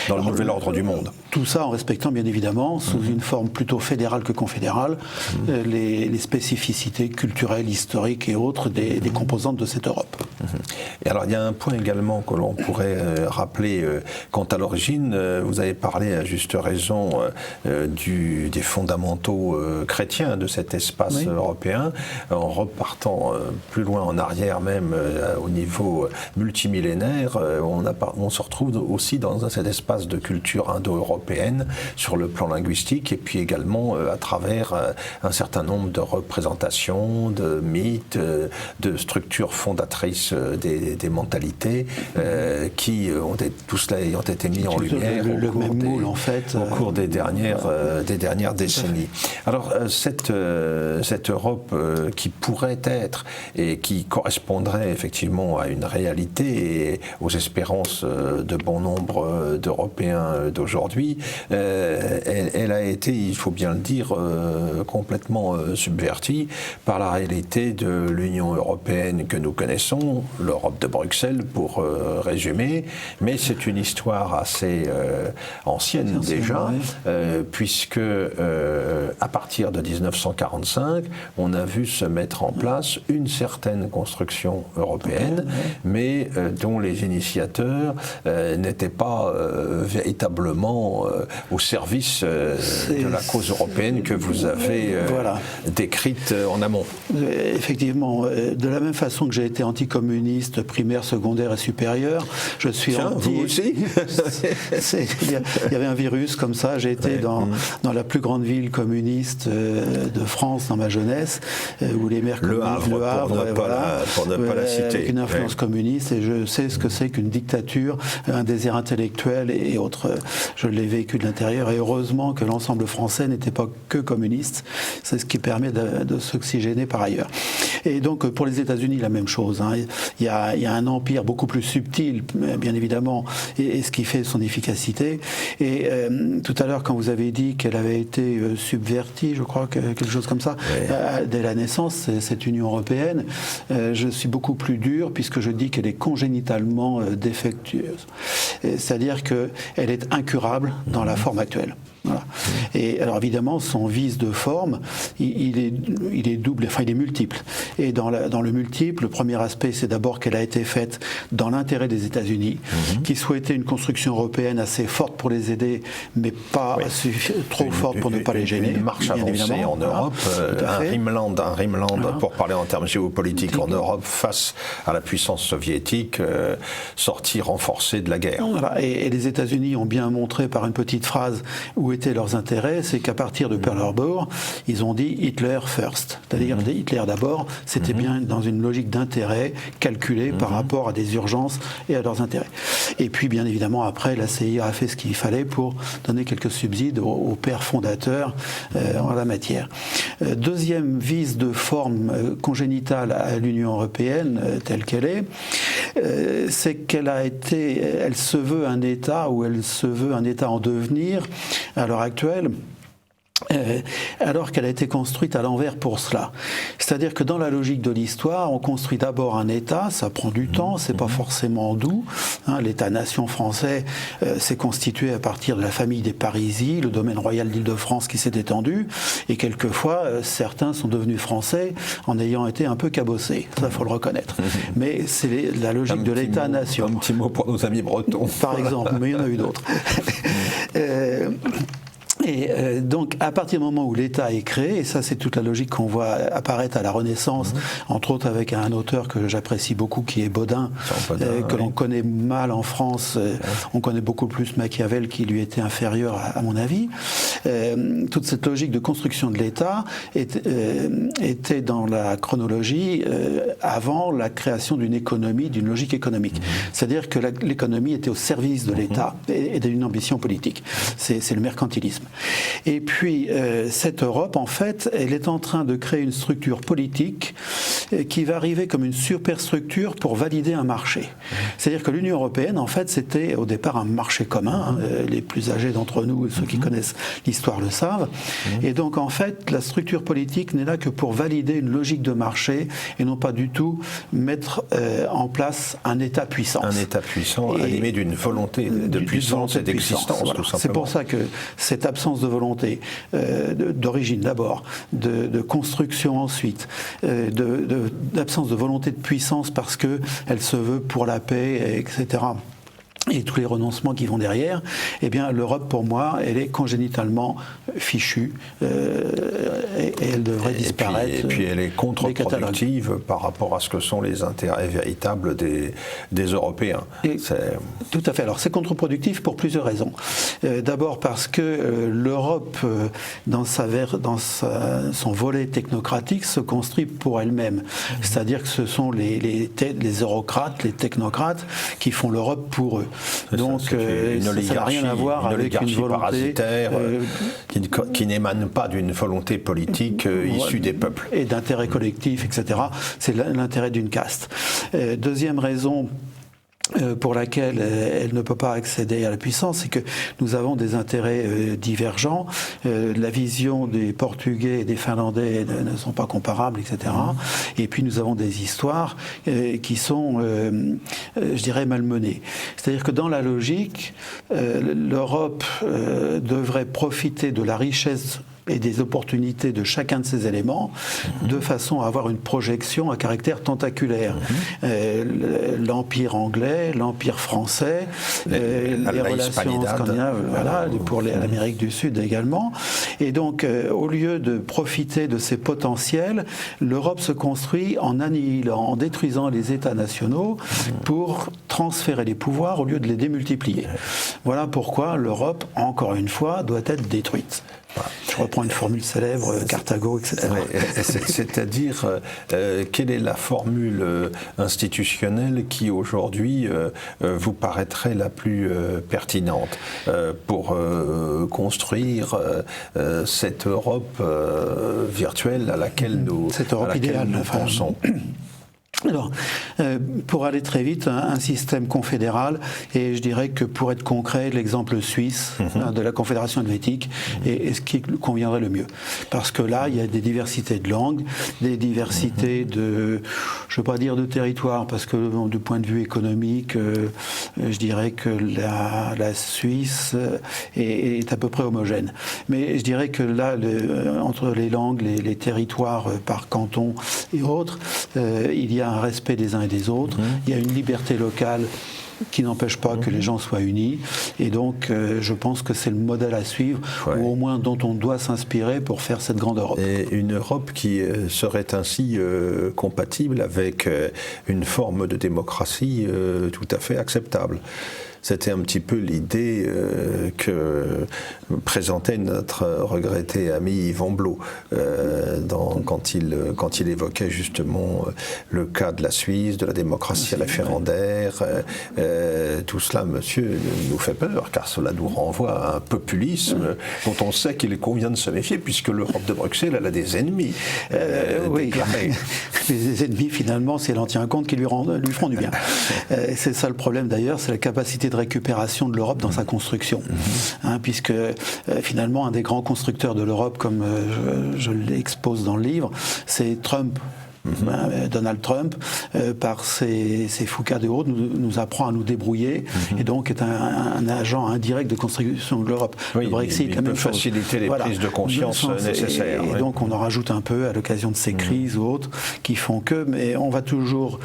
Dans le nouvel ordre du monde. Tout ça en respectant bien évidemment, sous une forme plutôt fédérale que confédérale, les spécificités culturelles, historiques et autres des composantes de cette Europe. Et alors il y a un point également que l'on pourrait rappeler quant à l'origine. Vous avez parlé à juste raison des fondamentaux chrétiens de cet espace européen, en repartant plus loin en arrière même au niveau multimillénaire. On se retrouve aussi dans cet espace de culture indo-européenne sur le plan linguistique et puis également à travers un certain nombre de représentations, de mythes, de structures fondatrices des mentalités qui tout cela ayant été mis en lumière au cours des dernières décennies. Alors cette Europe qui pourrait être et qui correspondrait effectivement à une réalité et aux espérances de bon nombre d'Européens d'aujourd'hui, elle a été, il faut bien le dire, complètement subvertie par la réalité de l'Union européenne que nous connaissons, l'Europe de Bruxelles pour résumer, mais c'est une histoire assez ancienne déjà, puisque à partir de 1945, on a vu se mettre en place une certaine construction européenne, mais dont les initiateurs n'étaient pas véritablement au service de la cause européenne que vous avez décrite en amont. Effectivement, de la même façon que j'ai été anticommuniste primaire, secondaire et supérieur, je suis vous aussi il y avait un virus comme ça, j'ai été dans la plus grande ville communiste de France dans ma jeunesse, où les maires communistes, Le Havre, pour ne pas la citer. Avec une influence communiste, et je sais ce que c'est qu'une dictature, un désir intellectuel et autres. Je l'ai vécu de l'intérieur, et heureusement que l'ensemble français n'était pas que communiste. C'est ce qui permet de s'oxygéner par ailleurs. Et donc pour les États-Unis, la même chose. Il y a un empire beaucoup plus subtil, bien évidemment, et ce qui fait son efficacité. Et tout à l'heure, quand vous avez dit qu'elle avait été subvertie, je crois, quelque chose comme ça, dès la naissance, cette Union européenne, je suis beaucoup plus dur, puisque je dis qu'elle est congénitalement défectueuse. C'est-à-dire qu'elle est incurable dans la forme actuelle. Voilà. Et alors évidemment, son vice de forme, il est double, enfin il est multiple. Et dans le multiple, le premier aspect, c'est d'abord qu'elle a été faite dans l'intérêt des États-Unis, qui souhaitaient une construction européenne assez forte pour les aider, mais pas trop forte pour ne pas les gêner. Une marche avancée en Europe, un Rhineland, pour parler en termes géopolitiques en Europe, face à la puissance soviétique, sortie renforcée de la guerre. Voilà. Et les États-Unis ont bien montré par une petite phrase où étaient leurs intérêts, c'est qu'à partir de Pearl Harbor, ils ont dit Hitler first, c'est-à-dire Hitler d'abord. C'était bien dans une logique d'intérêt calculée par rapport à des urgences et à leurs intérêts. Et puis bien évidemment après, la CIA a fait ce qu'il fallait pour donner quelques subsides aux pères fondateurs en la matière. Deuxième vice de forme congénitale à l'Union européenne telle qu'elle est, c'est elle se veut un État, ou elle se veut un État en devenir à l'heure actuelle, alors qu'elle a été construite à l'envers pour cela. C'est-à-dire que dans la logique de l'histoire, on construit d'abord un État, ça prend du temps, c'est pas forcément doux. L'État-nation français s'est constitué à partir de la famille des Parisis, le domaine royal d'Île-de-France qui s'est étendu, et quelquefois certains sont devenus français en ayant été un peu cabossés, ça faut le reconnaître. Mais c'est la logique de l'État-nation. Un petit mot pour nos amis bretons. Par exemple, mais il y en a eu d'autres. Et donc, à partir du moment où l'État est créé, et ça c'est toute la logique qu'on voit apparaître à la Renaissance, entre autres avec un auteur que j'apprécie beaucoup qui est Bodin, que l'on connaît mal en France, on connaît beaucoup plus Machiavel qui lui était inférieur à mon avis. Toute cette logique de construction de l'État était dans la chronologie avant la création d'une économie, d'une logique économique. C'est-à-dire que l'économie était au service de l'État et d'une ambition politique. C'est le mercantilisme. Et puis, cette Europe, en fait, elle est en train de créer une structure politique qui va arriver comme une superstructure pour valider un marché. C'est-à-dire que l'Union européenne, en fait, c'était au départ un marché commun. Les plus âgés d'entre nous, ceux qui connaissent l'histoire le savent. Et donc, en fait, la structure politique n'est là que pour valider une logique de marché et non pas du tout mettre en place un État-puissance. Un État-puissant animé d'une volonté de puissance et d'existence, voilà. tout simplement. C'est pour ça que cette absence de volonté, d'origine d'abord, de construction ensuite, d'absence de volonté de puissance parce qu'elle se veut pour la paix, etc., et tous les renoncements qui vont derrière, eh bien l'Europe pour moi elle est congénitalement fichue et elle devrait disparaître. Et puis elle est contre-productive par rapport à ce que sont les intérêts véritables des Européens. Tout à fait. Alors c'est contre-productif pour plusieurs raisons. D'abord parce que l'Europe dans son volet technocratique se construit pour elle-même. C'est-à-dire que ce sont les eurocrates, les technocrates qui font l'Europe pour eux. Donc ça n'a rien à voir avec une volonté parasitaire qui n'émane pas d'une volonté politique issue des peuples. Et d'intérêt collectif, etc. C'est l'intérêt d'une caste. Deuxième raison pour laquelle elle ne peut pas accéder à la puissance, c'est que nous avons des intérêts divergents. La vision des Portugais et des Finlandais ne sont pas comparables, etc. Et puis nous avons des histoires qui sont, je dirais, malmenées. C'est-à-dire que dans la logique, l'Europe devrait profiter de la richesse et des opportunités de chacun de ces éléments de façon à avoir une projection à caractère tentaculaire. L'Empire anglais, l'Empire français, les relations scandinaves, voilà, pour l'Amérique du Sud également. Et donc, au lieu de profiter de ces potentiels, l'Europe se construit en annihilant, en détruisant les États nationaux pour transférer les pouvoirs au lieu de les démultiplier. Voilà pourquoi l'Europe, encore une fois, doit être détruite. Je reprends une formule célèbre, Carthago, etc. C'est-à-dire, quelle est la formule institutionnelle qui aujourd'hui vous paraîtrait la plus pertinente pour construire cette Europe virtuelle à laquelle nous pensons? Alors, pour aller très vite, un système confédéral, et je dirais que pour être concret, l'exemple suisse de la Confédération helvétique est ce qui conviendrait le mieux. Parce que là, il y a des diversités de langues, des diversités de, je ne veux pas dire de territoire, parce que du point de vue économique, je dirais que la Suisse est à peu près homogène. Mais je dirais que là, entre les langues, les territoires par canton et autres, il y a un respect des uns et des autres, il y a une liberté locale qui n'empêche pas que les gens soient unis, et donc je pense que c'est le modèle à suivre, ou au moins dont on doit s'inspirer pour faire cette grande Europe. Et une Europe qui serait ainsi compatible avec une forme de démocratie tout à fait acceptable. C'était un petit peu l'idée que présentait notre regretté ami Yvan Blot quand il évoquait justement le cas de la Suisse, de la démocratie référendaire. Tout cela, monsieur, nous fait peur, car cela nous renvoie à un populisme dont on sait qu'il convient de se méfier, puisque l'Europe de Bruxelles, elle a des ennemis. Oui, les ennemis, finalement, si elle en tient compte, qui lui feront du bien. C'est ça le problème, d'ailleurs, c'est la capacité de récupération de l'Europe dans sa construction. Puisque finalement, un des grands constructeurs de l'Europe, comme je l'expose dans le livre, c'est Trump. Donald Trump, par ses foucades et autres, nous apprend à nous débrouiller, et donc est un agent indirect de construction de l'Europe. Oui, le Brexit, il la même peut faciliter les prises de conscience nécessaires. Et donc on en rajoute un peu à l'occasion de ces crises ou autres qui font que, mais on va toujours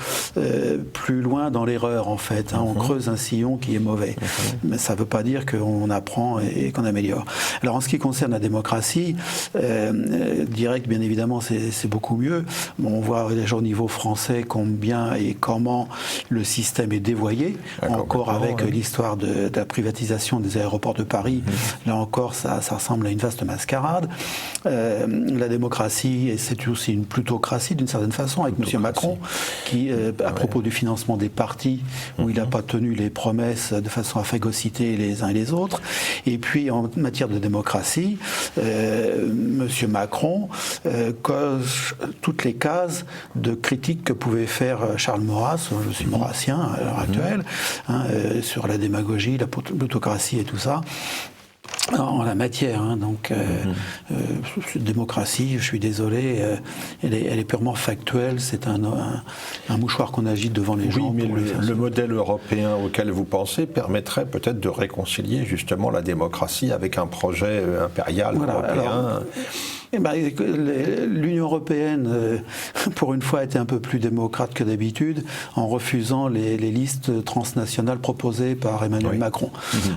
plus loin dans l'erreur en fait. On creuse un sillon qui est mauvais. Mais ça ne veut pas dire qu'on apprend et qu'on améliore. Alors en ce qui concerne la démocratie, directe bien évidemment c'est beaucoup mieux. Bon, on voit déjà au niveau français combien et comment le système est dévoyé, encore avec l'histoire de la privatisation des aéroports de Paris. Là encore, ça ressemble à une vaste mascarade. La démocratie, et c'est aussi une plutocratie d'une certaine façon, avec M. Macron, qui, à propos du financement des partis, où il n'a pas tenu les promesses de façon à phagocyter les uns et les autres. Et puis, en matière de démocratie, M. Macron coche toutes les cases de critiques que pouvait faire Charles Maurras, je suis maurassien à l'heure actuelle, sur la démagogie, la plutocratie et tout ça. En la matière, donc démocratie, je suis désolé, elle est purement factuelle, c'est un mouchoir qu'on agite devant les gens. Oui, mais le modèle européen auquel vous pensez permettrait peut-être de réconcilier justement la démocratie avec un projet impérial européen. L'Union européenne, pour une fois, était un peu plus démocrate que d'habitude en refusant les listes transnationales proposées par Emmanuel Macron.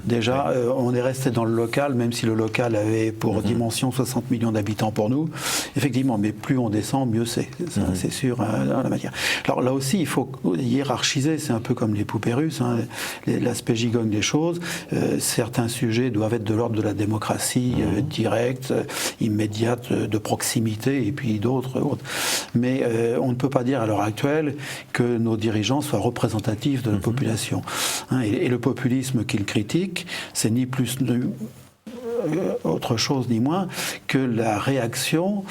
Déjà, on est resté dans le local, même si le local avait pour dimension 60 millions d'habitants pour nous. Effectivement, mais plus on descend, mieux c'est. C'est sûr, dans la matière. Alors là aussi, il faut hiérarchiser, c'est un peu comme les poupées russes, l'aspect gigogne des choses. Certains sujets doivent être de l'ordre de la démocratie directe, immédiate, de proximité, et puis d'autres. Mais on ne peut pas dire à l'heure actuelle que nos dirigeants soient représentatifs de la population. Et le populisme qu'ils critiquent, c'est ni plus autre chose ni moins que la réaction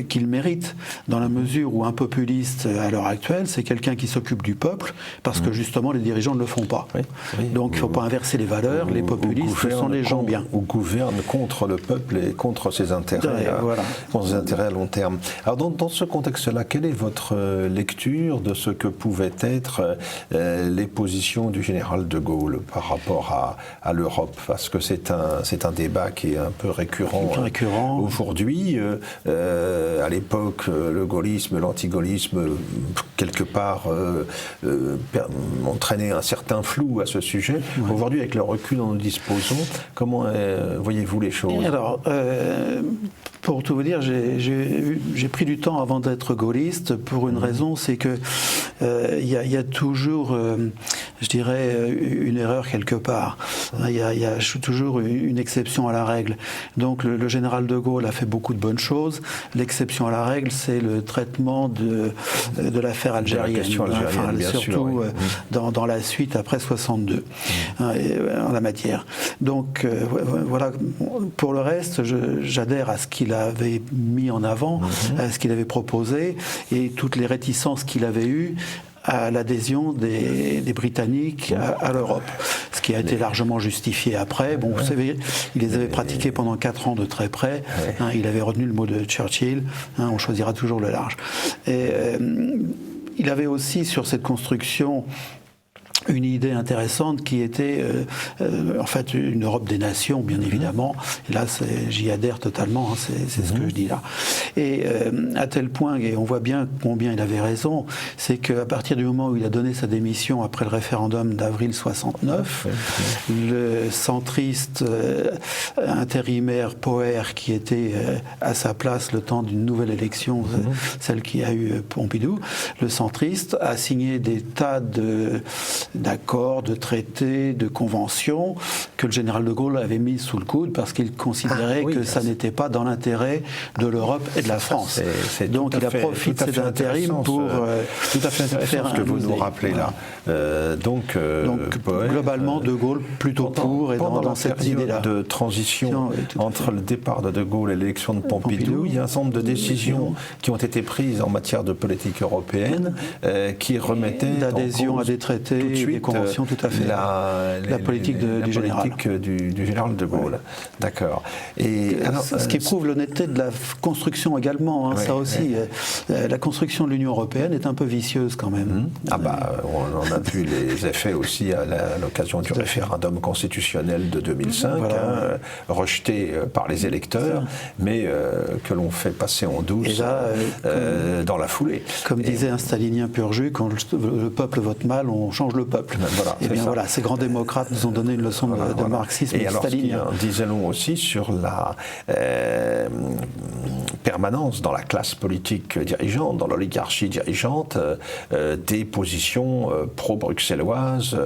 qu'il mérite, dans la mesure où un populiste à l'heure actuelle, c'est quelqu'un qui s'occupe du peuple parce que justement les dirigeants ne le font pas. Donc il ne faut pas inverser les valeurs, les populistes ce sont les gens bien. On gouverne contre le peuple et contre ses intérêts, contre ses intérêts à long terme. Alors dans ce contexte-là, quelle est votre lecture de ce que pouvaient être les positions du général de Gaulle par rapport à l'Europe? Parce que c'est un débat qui est un peu récurrent aujourd'hui. À l'époque, le gaullisme, l'anti-gaullisme, quelque part, entraînait un certain flou à ce sujet. Aujourd'hui, avec le recul dont nous disposons, comment voyez-vous les choses? Alors, pour tout vous dire, j'ai pris du temps avant d'être gaulliste pour une raison, c'est que il y a toujours, je dirais, une erreur quelque part. Il y a toujours une exception à la règle. Donc le général de Gaulle a fait beaucoup de bonnes choses. L'exception à la règle, c'est le traitement de l'affaire algérienne. Surtout dans la suite après 62, en la matière. Donc voilà, pour le reste, j'adhère à ce qu'il avait mis en avant, à ce qu'il avait proposé, et toutes les réticences qu'il avait eues à l'adhésion des Britanniques à l'Europe, ce qui a été largement justifié après. Bon, vous savez, il les avait pratiqués pendant 4 ans de très près. Il avait retenu le mot de Churchill, on choisira toujours le large. Et il avait aussi, sur cette construction, une idée intéressante qui était en fait une Europe des nations, bien évidemment. Et là, j'y adhère totalement, c'est ce que je dis là. Et à tel point, et on voit bien combien il avait raison, c'est qu'à partir du moment où il a donné sa démission après le référendum d'avril 69, le centriste intérimaire Poher, qui était à sa place le temps d'une nouvelle élection, celle qui a eu Pompidou, le centriste a signé des tas d'accords, de traités, de conventions que le général de Gaulle avait mis sous le coude parce qu'il considérait que ça n'était pas dans l'intérêt de l'Europe et de la France. Donc il a profité de cet intérim pour tout à fait intéressant ce que vous nous rappelez là. Donc globalement, de Gaulle plutôt pour et dans cette idée-là. De transition entre le départ de Gaulle et l'élection de Pompidou, il y a un certain nombre de décisions qui ont été prises en matière de politique européenne qui remettaient d'adhésion à des traités, des conventions, tout à fait. La politique du général de Gaulle. D'accord. Et alors, ce qui prouve l'honnêteté de la construction également. Ça aussi, la construction de l'Union européenne est un peu vicieuse quand même. On en a vu les effets aussi à l'occasion du référendum constitutionnel de 2005, rejeté par les électeurs, mais que l'on fait passer en douce dans la foulée. Comme disait un stalinien pur jus, quand le peuple vote mal, on change le peuple. Voilà, et bien voilà, ces grands démocrates nous ont donné une leçon de marxisme et alors, stalinien. Disait-on aussi sur la permanence dans la classe politique dirigeante, dans l'oligarchie dirigeante, des positions pro-bruxelloises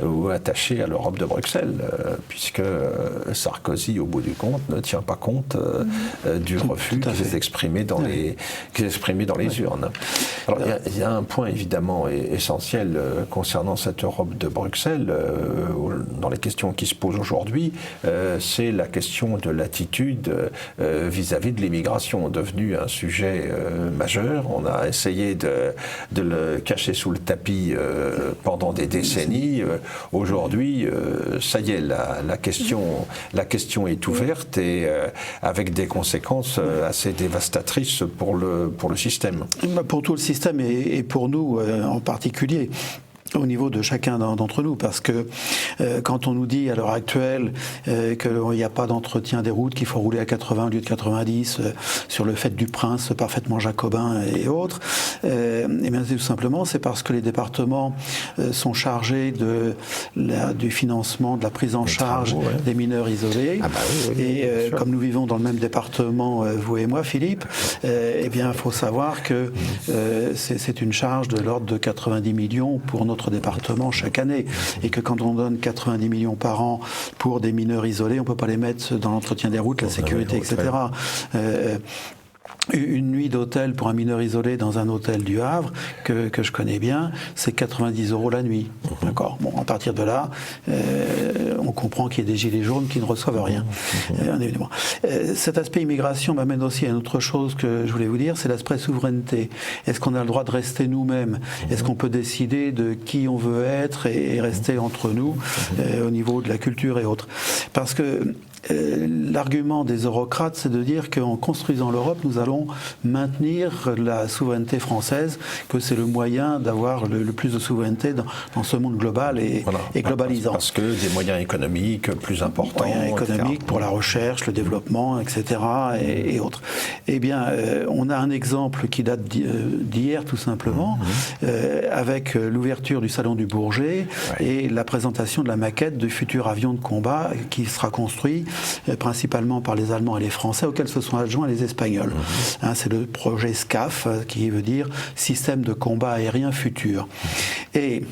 ou attachées à l'Europe de Bruxelles, puisque Sarkozy, au bout du compte, ne tient pas compte du refus qui s'est exprimé dans les urnes. Alors, il y a un point évidemment essentiel concernant cette Europe de Bruxelles, dans les questions qui se posent aujourd'hui, c'est la question de l'attitude vis-à-vis de l'immigration, devenue un sujet majeur. On a essayé de le cacher sous le tapis pendant des décennies. Aujourd'hui, ça y est, la question est ouverte et avec des conséquences assez dévastatrices pour le système. Pour tout le système et pour nous en particulier. Au niveau de chacun d'entre nous, parce que quand on nous dit à l'heure actuelle qu'il n'y a pas d'entretien des routes, qu'il faut rouler à 80 au lieu de 90, sur le fait du prince parfaitement jacobin et autres, et bien tout simplement c'est parce que les départements sont chargés du financement, de la prise en charge des mineurs isolés. Et comme nous vivons dans le même département, vous et moi, Philippe, eh bien il faut savoir que c'est une charge de l'ordre de 90 millions pour notre département chaque année, et que quand on donne 90 millions par an pour des mineurs isolés, on ne peut pas les mettre dans l'entretien des routes, la sécurité, etc. Une nuit d'hôtel pour un mineur isolé dans un hôtel du Havre, que je connais bien, c'est 90 € la nuit. D'accord. Bon, à partir de là, on comprend qu'il y a des gilets jaunes qui ne reçoivent rien. Évidemment. Cet aspect immigration m'amène aussi à une autre chose que je voulais vous dire, c'est l'aspect souveraineté. Est-ce qu'on a le droit de rester nous-mêmes? Est-ce qu'on peut décider de qui on veut être et rester entre nous au niveau de la culture et autres? Parce que l'argument des eurocrates, c'est de dire qu'en construisant l'Europe, nous allons maintenir la souveraineté française, que c'est le moyen d'avoir le plus de souveraineté dans ce monde global et globalisant. Parce que des moyens économiques plus importants. Moyens économiques pour la recherche, le développement, etc. et autres. Eh bien, on a un exemple qui date d'hier, tout simplement, avec l'ouverture du Salon du Bourget et la présentation de la maquette du futur avion de combat qui sera construit principalement par les Allemands et les Français, auxquels se sont adjoints les Espagnols. C'est le projet SCAF, qui veut dire Système de combat aérien futur. Et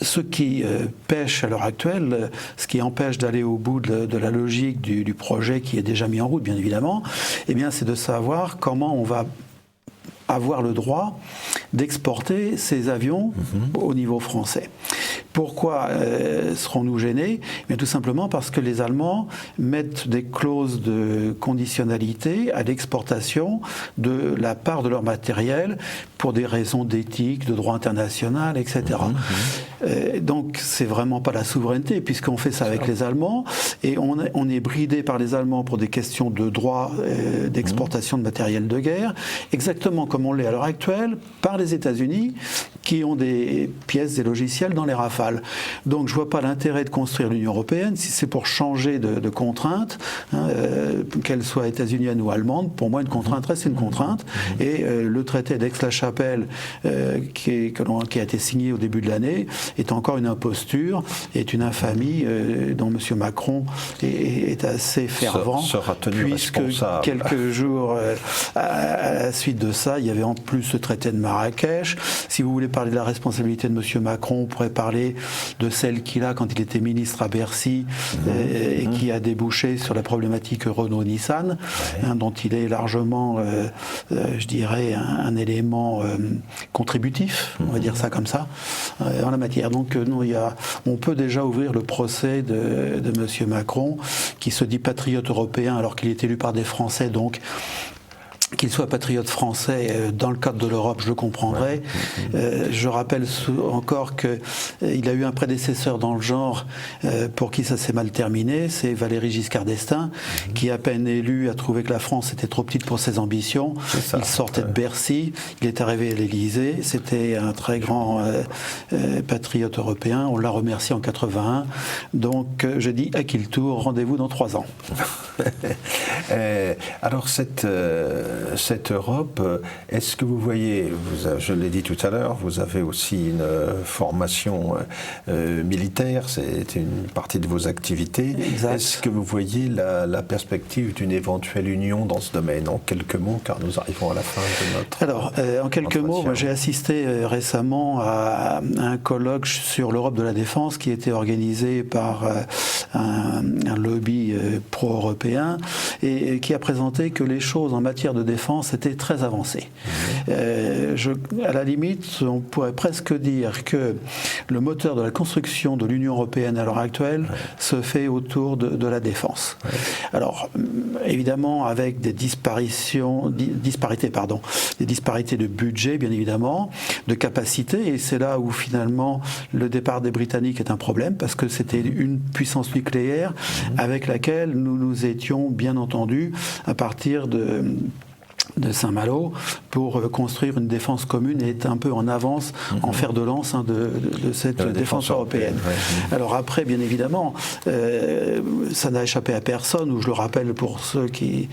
ce qui pêche à l'heure actuelle, ce qui empêche d'aller au bout de la logique du projet qui est déjà mis en route, bien évidemment, eh bien, c'est de savoir comment on va avoir le droit d'exporter ces avions au niveau français. Pourquoi serons-nous gênés? Bien, tout simplement parce que les Allemands mettent des clauses de conditionnalité à l'exportation de la part de leur matériel pour des raisons d'éthique, de droit international, etc. Donc c'est vraiment pas la souveraineté, puisqu'on fait ça avec les Allemands, et on est bridé par les Allemands pour des questions de droit d'exportation de matériel de guerre, exactement comme on l'est à l'heure actuelle par les États-Unis, qui ont des pièces et logiciels dans les Rafales. Donc je ne vois pas l'intérêt de construire l'Union européenne si c'est pour changer de contrainte, qu'elle soit états-unienne ou allemande. Pour moi, une contrainte reste une contrainte. Et le traité d'Aix-la-Chapelle, qui a été signé au début de l'année, est encore une imposture, est une infamie dont M. Macron est assez fervent, puisque quelques jours à la suite de ça, il y avait en plus le traité de Marrakech. Si vous voulez parler de la responsabilité de M. Macron, on pourrait parler de celle qu'il a quand il était ministre à Bercy et qui a débouché sur la problématique Renault-Nissan, dont il est largement, je dirais, un élément contributif, on va dire ça comme ça, en la matière. Donc non, on peut déjà ouvrir le procès de M. Macron, qui se dit patriote européen alors qu'il est élu par des Français, donc qu'il soit patriote français dans le cadre de l'Europe, je le comprendrais. Je rappelle encore qu'il a eu un prédécesseur dans le genre pour qui ça s'est mal terminé, c'est Valéry Giscard d'Estaing, qui, à peine élu, a trouvé que la France était trop petite pour ses ambitions. Il sortait de Bercy, il est arrivé à l'Élysée, c'était un très grand patriote européen, on l'a remercié en 81. Donc je dis à qui le tour, rendez-vous dans 3 ans. Alors cette cette Europe, est-ce que vous voyez, je l'ai dit tout à l'heure, vous avez aussi une formation militaire, c'est une partie de vos activités. Exact. Est-ce que vous voyez la perspective d'une éventuelle union dans ce domaine? En quelques mots, car nous arrivons à la fin de notre... Alors, en quelques mots, moi, j'ai assisté récemment à un colloque sur l'Europe de la défense qui était organisé par un lobby pro-européen et qui a présenté que les choses en matière de défense étaient très avancées. À la limite, on pourrait presque dire que le moteur de la construction de l'Union européenne à l'heure actuelle se fait autour de la défense. Alors, évidemment, avec des disparités de budget, bien évidemment, de capacité, et c'est là où finalement le départ des Britanniques est un problème, parce que c'était une puissance nucléaire avec laquelle nous étions, bien entendu, à partir de Saint-Malo pour construire une défense commune et être un peu en avance, en fer de lance de cette défense européenne. Alors après, bien évidemment, ça n'a échappé à personne, ou je le rappelle pour ceux qui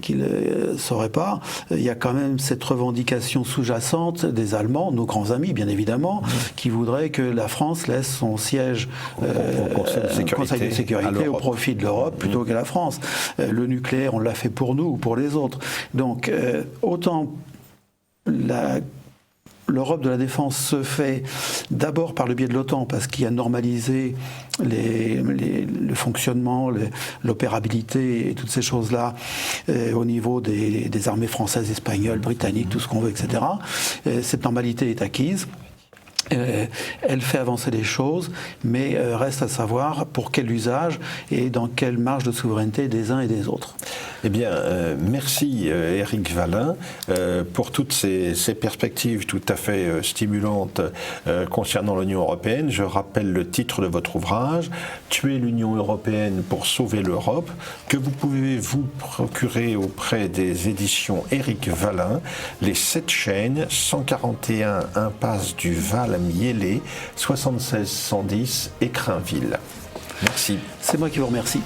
ne sauraient pas, il y a quand même cette revendication sous-jacente des Allemands, nos grands amis bien évidemment, qui voudraient que la France laisse son siège au Conseil de sécurité au profit de l'Europe plutôt que la France. Le nucléaire, on l'a fait pour nous ou pour les autres. Donc, autant l'Europe de la défense se fait d'abord par le biais de l'OTAN, parce qu'il a normalisé le fonctionnement, l'opérabilité et toutes ces choses-là au niveau des armées françaises, espagnoles, britanniques, tout ce qu'on veut, etc. Cette normalité est acquise. Elle fait avancer les choses, mais reste à savoir pour quel usage et dans quelle marge de souveraineté des uns et des autres. Eh bien, merci Éric Vallin pour toutes ces perspectives tout à fait stimulantes concernant l'Union européenne. Je rappelle le titre de votre ouvrage, « Tuer l'Union européenne pour sauver l'Europe », que vous pouvez vous procurer auprès des éditions Éric Vallin, les 7 chaînes, 141 impasse du Val à Miellé, 76 110 Écrainville. Merci. C'est moi qui vous remercie.